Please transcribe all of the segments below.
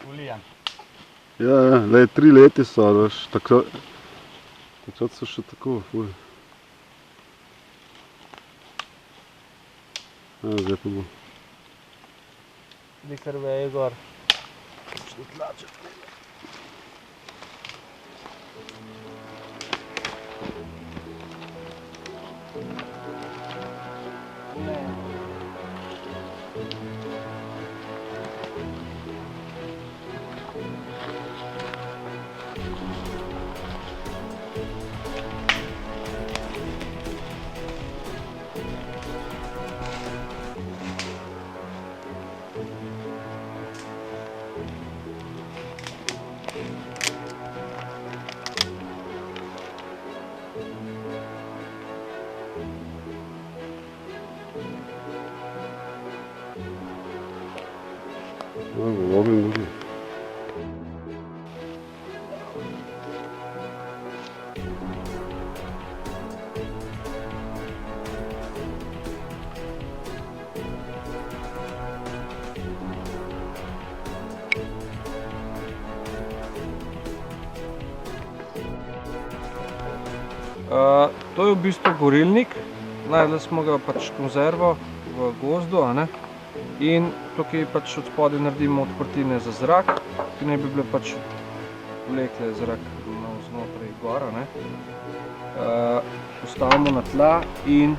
Ulijan. Ja, le 3 leti so, veš, takrat so še tako, fuj. Ja, zdaj pa bo. Dikar veje gor. Šli tlačet. Ja, v ognju gori. To je v bistvu gorilnik. Najdli smo ga pač konzervo v gozdu, a ne? In tukaj pač od spodaj naredimo odprtine za zrak, ki naj bi bile pač vlekle zrak znotraj gora, ne? Postavimo na tla in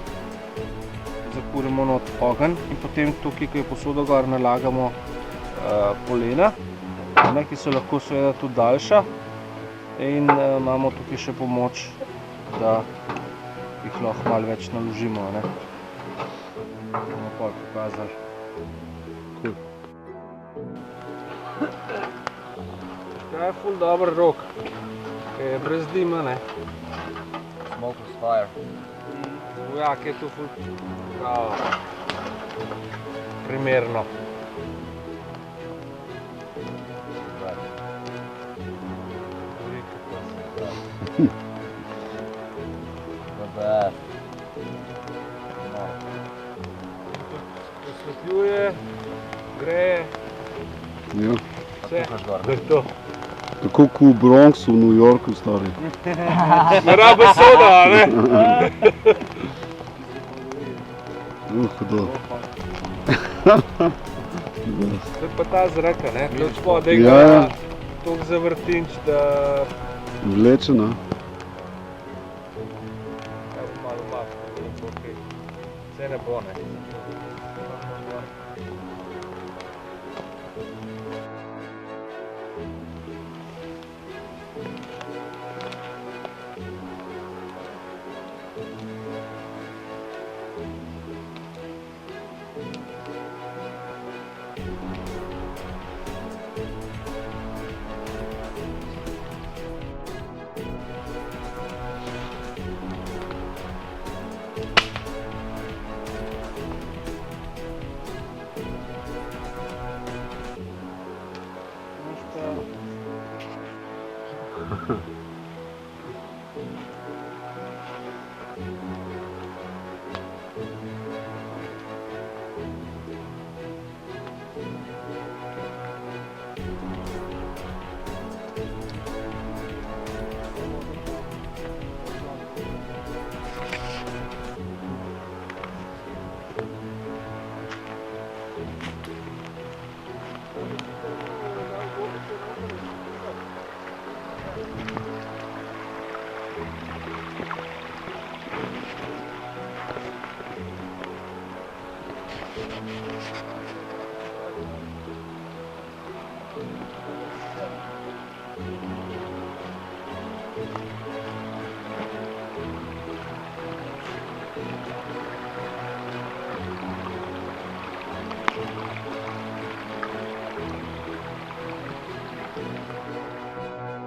zakurimo not ogenj in potem tukaj, ko je posoda gor, nalagamo polena, ki so lahko seveda tudi daljša in imamo tukaj še pomoč, da jih lahko malo več naložimo, ne? Bomo pol pokazali. To je ful dober rok, ki je brez dima, ne? Smokeless fire. Vojak je to ful primerno. Osvetljuje, greje, Ja. vse. To je to. Tako kot v Bronxu v New Yorku, stari. Ne rabe soda, a ne? Hudo. To je pa ta zrak, a ne? To spodaj Ja, ga ja. toliko zavrtinč, da Vleče, ne? malo mafno, da bo kaj. Vse ne bo, ne?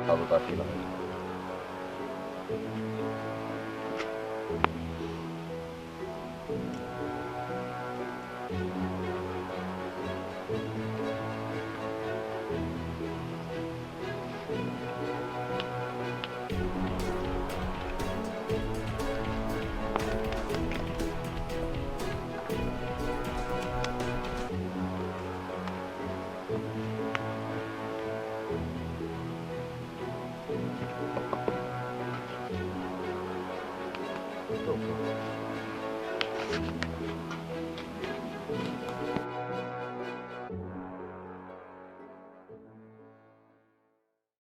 Kako ta fila?